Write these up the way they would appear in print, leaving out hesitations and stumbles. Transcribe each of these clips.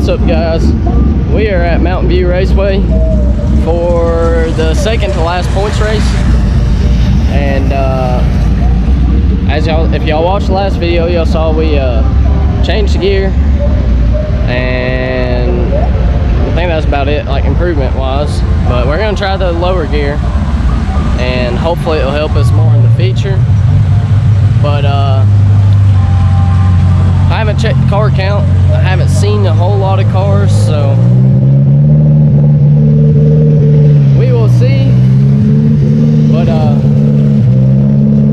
What's up, guys? We are at Mountain View Raceway for the second to last points race, and if y'all watched the last video, y'all saw we changed the gear, and I think that's about it, like improvement wise. But we're gonna try the lower gear, and hopefully it'll help us more in the feature. But I haven't checked the car count. I haven't seen a whole lot of cars, so we will see. But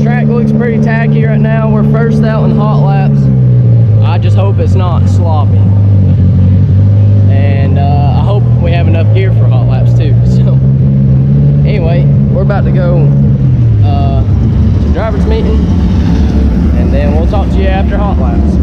track looks pretty tacky right now. We're first out in hot laps. I just hope it's not sloppy, and I hope we have enough gear for hot laps too. So anyway, we're about to go to driver's meeting, and then we'll talk to you after hot laps.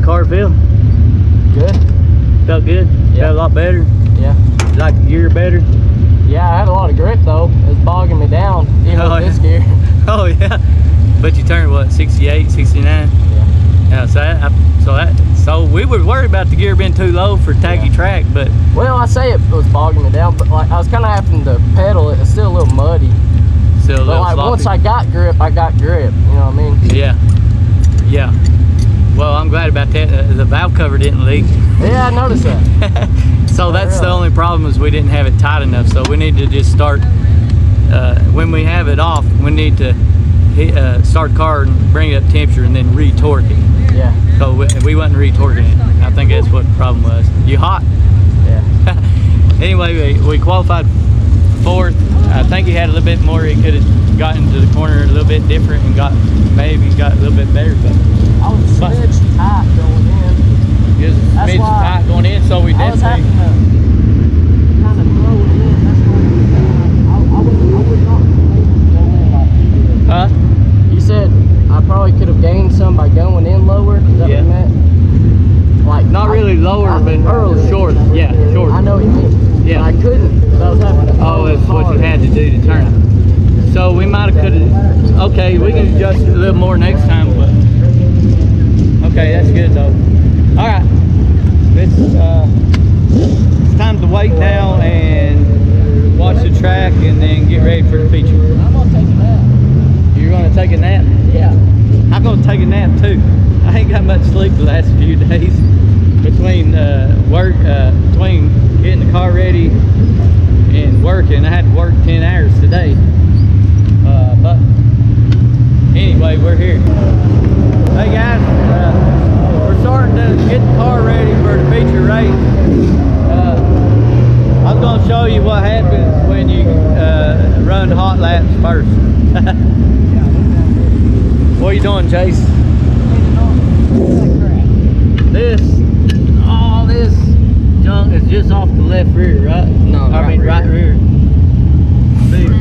Car feel? Good. Felt good? Yeah. Felt a lot better? Yeah. You like the gear better? Yeah, I had a lot of grip though. It was bogging me down, even with this gear. Oh yeah. But you turned what, 68, 69? Yeah. So we were worried about the gear being too low for tacky track, but well, I say it was bogging me down, but like I was kind of having to pedal it. It's still a little muddy. Still a little sloppy. Once I got grip, I got grip. You know what I mean? Yeah. Yeah. Well, I'm glad about that. The valve cover didn't leak. Yeah, I noticed that. So that's the only problem, is we didn't have it tight enough. So we need to just start, when we have it off, we need to start the car and bring it up temperature and then re-torque it. Yeah. So we wasn't re-torquing it. I think that's what the problem was. You hot? Yeah. Anyway, we qualified fourth. I think he had a little bit more. He could have gotten to the corner a little bit different and maybe got a little bit better. But I was smidge tight going in. You was smidge tight going in, so we definitely. I was having to kind of throw it in. That's why I would not go in like you did. Huh? You said I probably could have gained some by going in lower. Is that what you meant? Like not really lower, but early. Short. Yeah, short. I know what you mean. Yeah. But I couldn't because I was having to. Oh, that's what you had to do to turn it. So we might have could have. Okay, we can adjust it a little more next time, but. Okay, that's good though. All right, it's time to wait now and watch the track and then get ready for the feature. I'm gonna take a nap. You're gonna take a nap? Yeah. I'm gonna take a nap too. I ain't got much sleep the last few days between between getting the car ready and working. I had to work 10 hours today. But anyway, we're here. Hey guys, we're starting to get the car ready for the feature race. I'm going to show you what happens when you run hot laps first. What are you doing, Chase? This junk is just off the left rear, right? No, I mean right rear. Dude,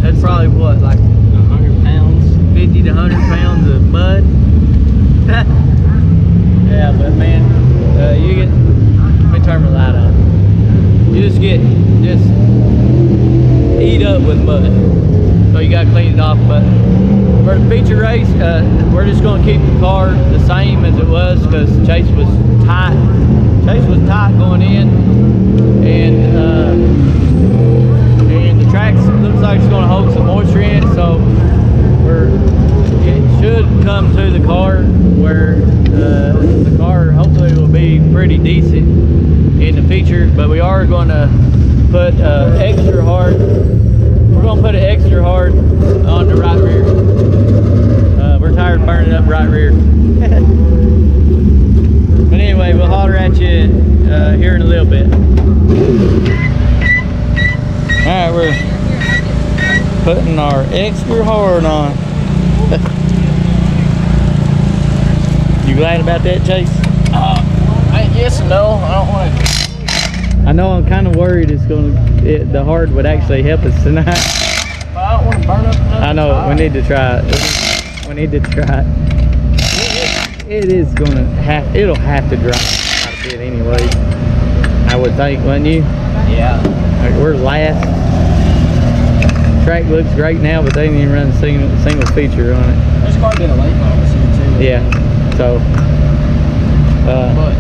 that's probably what, like 100 pounds, 50 to 100 pounds of mud. Yeah, but man, you get. Let me turn the light on. You just eat up with mud. So you gotta clean it off. But for the feature race, we're just gonna keep the car the same as it was because Chase was tight. Chase was tight going in, and the track looks like it's gonna hold some moisture in it. So it should come to the car where the car hopefully will be pretty decent in the feature. But we are going to put extra hard. We're going to put it extra hard on the right rear. We're tired of burning up right rear. But anyway, we'll holler at you here in a little bit. All right, we're putting our extra hard on. You glad about that, Chase? Yes and no. I don't want to. I know I'm kind of worried the hard would actually help us tonight. But I don't want to burn up another I know, tire. we need to try it. We need to try it. It is gonna it'll have to dry out a bit anyway. I would think, wouldn't you? Yeah. Like, we're last. Track looks great now, but they didn't even run a single feature on it. There's quite a bit of late models here too. Yeah. So. But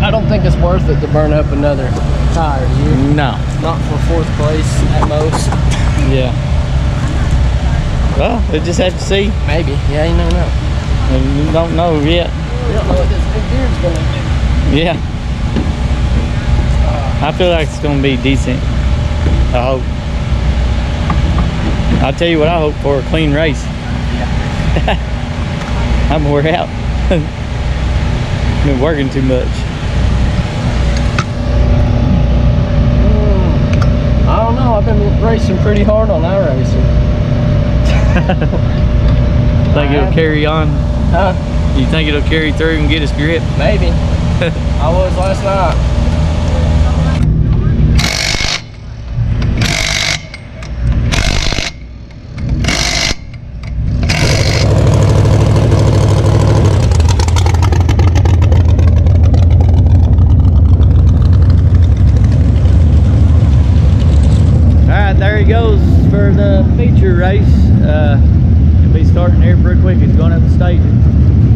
I don't think it's worth it to burn up another tire. You? No. Not for 4th place at most. Yeah. Well, we'll just have to see. Maybe. Yeah, you never know. And you don't know yet. We don't know what this big beard's gonna do. Yeah. I feel like it's gonna be decent. I hope. I'll tell you what I hope for, a clean race. Yeah. I'm wore out. Been working too much. I don't know. I've been racing pretty hard on iRacing. Think it'll carry on? Huh? You think it'll carry through and get us grip? Maybe. I was last night. There he goes for the feature race. He'll be starting here pretty quick. He's going up the stages.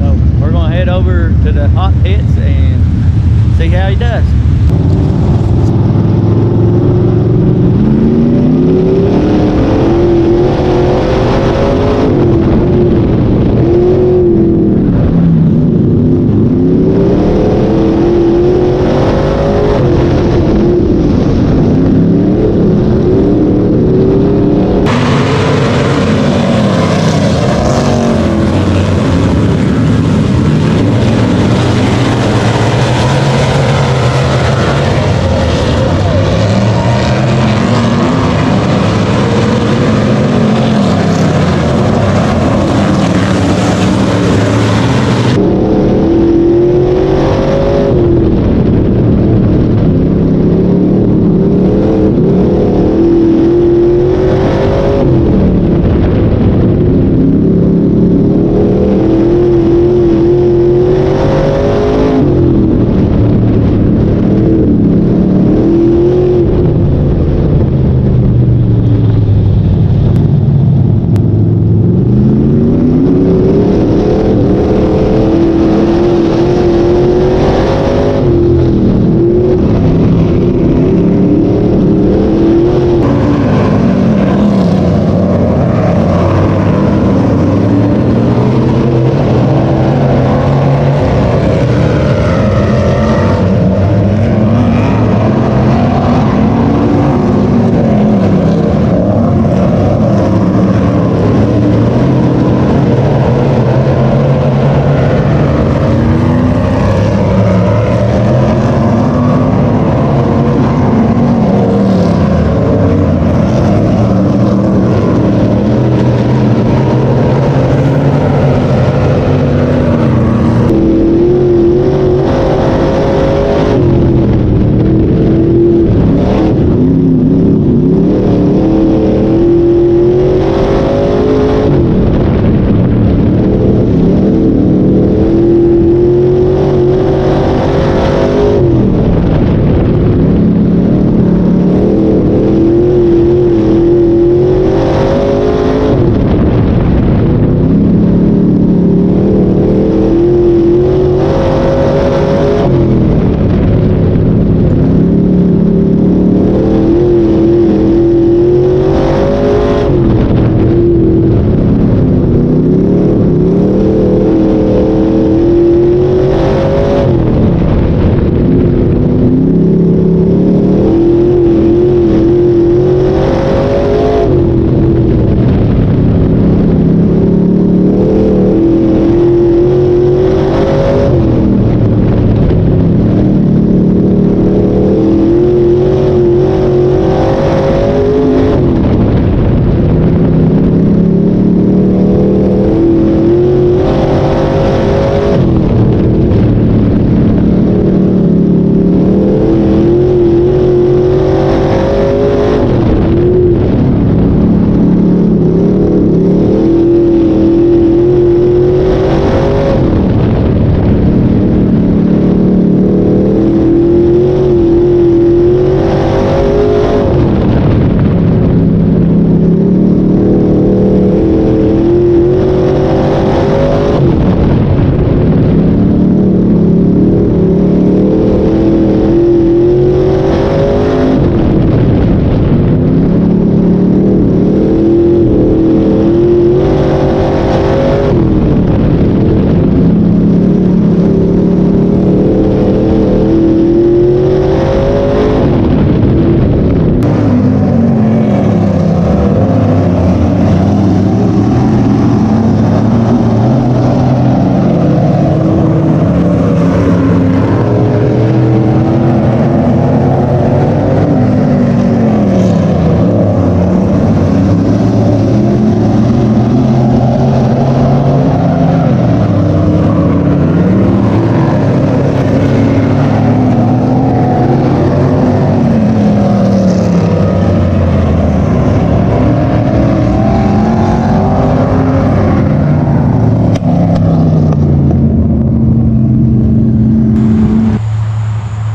So we're going to head over to the hot pits and see how he does.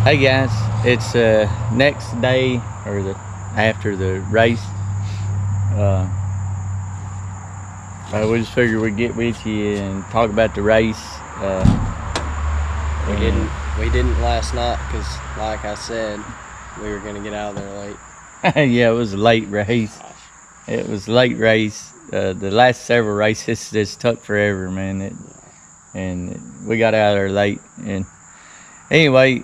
Hey guys, it's next day or after the race. We just figured we'd get with you and talk about the race. We didn't last night because, like I said, we were gonna get out of there late. Yeah, it was a late race. It was a late race. The last several races just took forever, man. And we got out of there late. And anyway,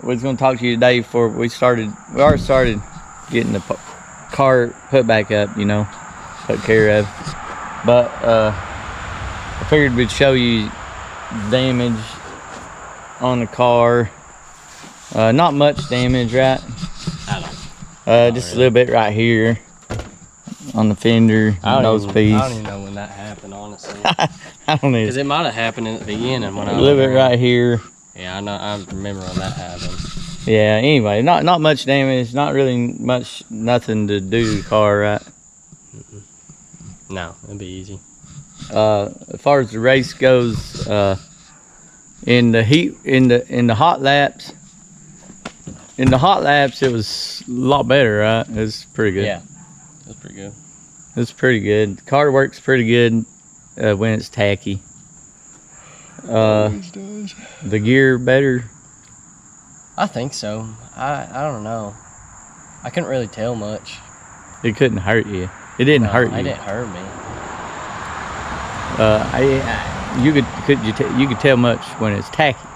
we was gonna talk to you today before we started. We already started getting the car put back up, you know, put care of. But I figured we'd show you damage on the car. Not much damage, right? Just a little bit right here on the fender, nose piece. I don't even know when that happened, honestly. I don't know. Because it might have happened in the beginning when I was a little bit right here. Yeah, I know. I remember when that happened. Yeah. Anyway, not much damage. Not really nothing to do to the car, right? No, it'd be easy. As far as the race goes, in the hot laps. In the hot laps, it was a lot better, right? It was pretty good. Yeah, it was pretty good. It was pretty good. The car works pretty good when it's tacky. Always does. The gear better? I think so. I don't know. I couldn't really tell much. It couldn't hurt you. It didn't hurt you. It didn't hurt me. You could tell much when it's tacky.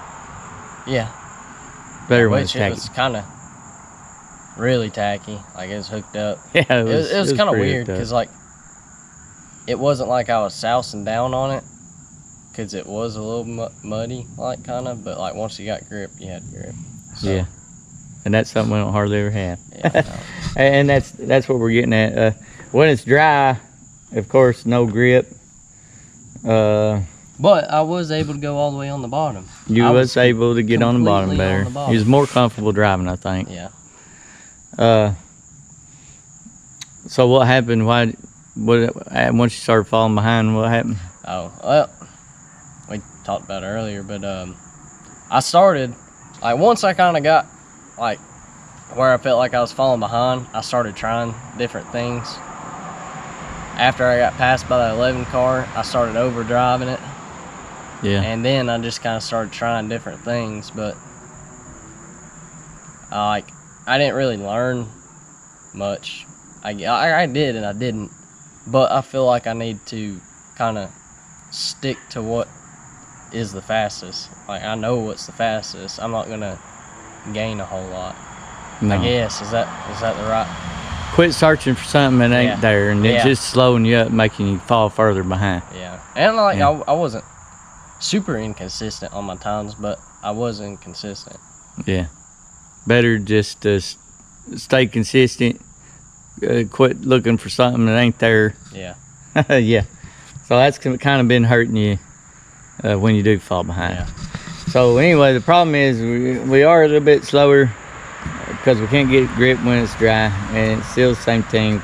Yeah. Better when it's It tacky. was kind of really tacky. Like it was hooked up. Yeah, it was kind of pretty weird because like it wasn't like I was sousing down on it because it was a little muddy, like kind of. But like once you got grip, you had grip. So, yeah, and that's something we don't hardly ever have. Yeah, no. And that's what we're getting at. When it's dry, of course, no grip. But I was able to go all the way on the bottom. You was able to get on the bottom better. You was more comfortable driving, I think. Yeah. So what happened? Once you started falling behind, what happened? Oh, well, we talked about it earlier, but I started, like, once I kind of got, like, where I felt like I was falling behind, I started trying different things. After I got passed by the 11 car, I started overdriving it. Yeah. And then I just kind of started trying different things, but I didn't really learn much. I did and I didn't, but I feel like I need to kind of stick to what is the fastest. Like I know what's the fastest. I'm not gonna gain a whole lot. No. I guess is that the right? Quit searching for something that ain't there, and it's just slowing you up, making you fall further behind. Yeah, and like I wasn't super inconsistent on my times, but I was inconsistent. Yeah, better just to stay consistent. Quit looking for something that ain't there. Yeah. Yeah. So that's kind of been hurting you when you do fall behind. Yeah. So anyway, the problem is we are a little bit slower because we can't get grip when it's dry, and it's still the same thing.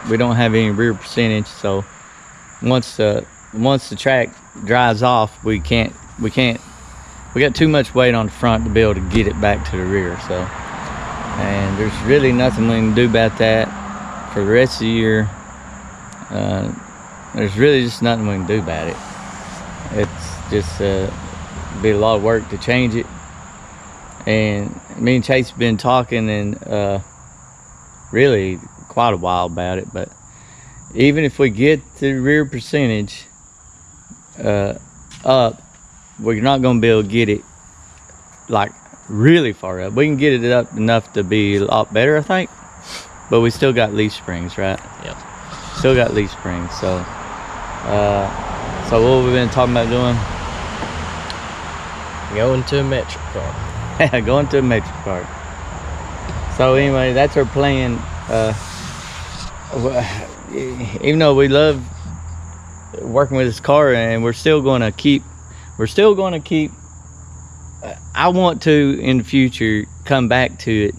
We don't have any rear percentage, so once the track dries off, we got too much weight on the front to be able to get it back to the rear. So, and there's really nothing we can do about that for the rest of the year. There's really just nothing we can do about it. It's just be a lot of work to change it. And me and Chase have been talking and really quite a while about it, but even if we get the rear percentage up, we're not going to be able to get it like really far up. We can get it up enough to be a lot better, I think, but we still got leaf springs, right? Yep. Still got leaf springs. So so what we've been talking about doing? Going to a metric car. Going to a metric car. So anyway, that's our plan. Even though we love working with this car, and we're still going to keep I want to in the future come back to it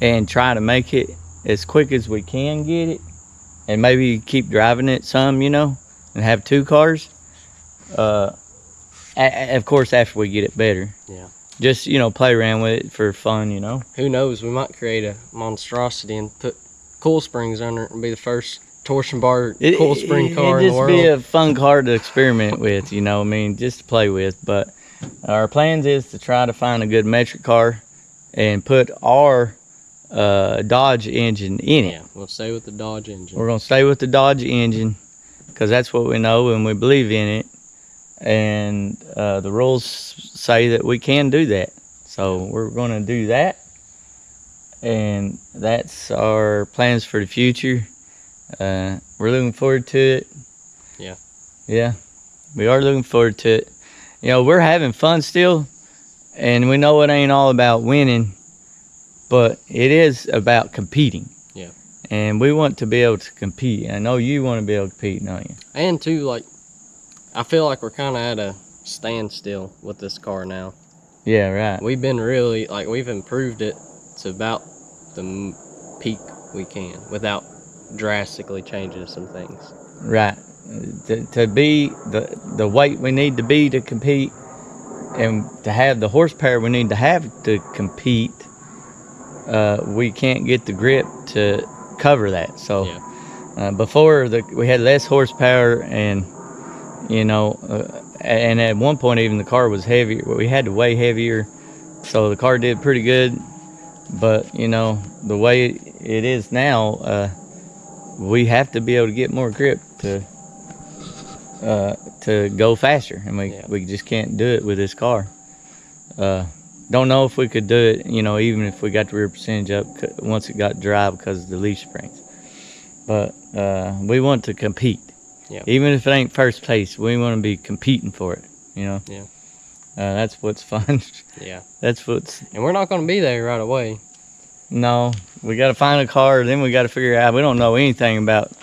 and try to make it as quick as we can get it, and maybe keep driving it some, you know, and have two cars. Of course, after we get it better. Yeah. just, you know, play around with it for fun, you know. Who knows? We might create a monstrosity and put coil springs under it and be the first torsion bar coil spring car in the world. It'd just be a fun car to experiment with, you know. I mean, just to play with. But our plans is to try to find a good metric car and put our Dodge engine in it. Yeah, we'll stay with the Dodge engine. We're gonna stay with the Dodge engine because that's what we know and we believe in it. And the rules say that we can do that, so we're going to do that, and that's our plans for the future. We're looking forward to it. Yeah, we are looking forward to it. You know, we're having fun still, and we know it ain't all about winning, but it is about competing. Yeah, and we want to be able to compete. I know you want to be able to compete, don't you? And too, like, I feel like we're kind of at a standstill with this car now. Yeah, right. We've been really, like, we've improved it to about the peak we can without drastically changing some things. Right. To be the weight we need to be to compete and to have the horsepower we need to have to compete, we can't get the grip to cover that. So before, we had less horsepower and, you know, and at one point even the car was heavier. We had to weigh heavier, so the car did pretty good. But, you know, the way it is now, we have to be able to get more grip to go faster, and we just can't do it with this car. Don't know if we could do it, you know, even if we got the rear percentage up once it got dry because of the leaf springs. But we want to compete. Yeah. Even if it ain't first place, we want to be competing for it, you know? Yeah. That's what's fun. Yeah. That's what's... And we're not going to be there right away. No. We got to find a car, then we got to figure out... We don't know anything about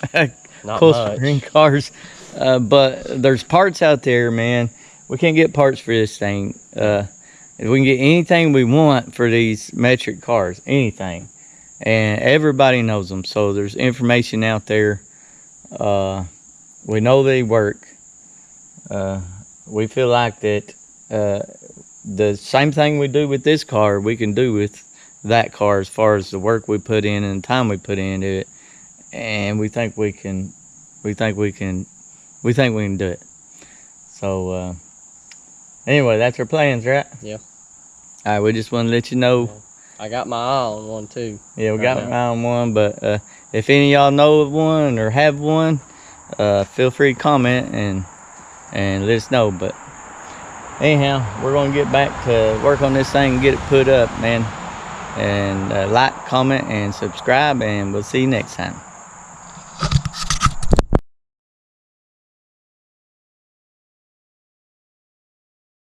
coil spring cars. But there's parts out there, man. We can't get parts for this thing. We can get anything we want for these metric cars. Anything. And everybody knows them. So there's information out there. We know they work. We feel like that the same thing we do with this car, we can do with that car as far as the work we put in and the time we put into it. And we think we can do it. So anyway, that's our plans, right? Yeah. All right, we just want to let you know. Yeah. I got my eye on one too. Yeah, we got an eye on one, but if any of y'all know of one or have one, feel free to comment and let us know. But anyhow, we're gonna get back to work on this thing and get it put up, man. And like, comment, and subscribe, and we'll see you next time.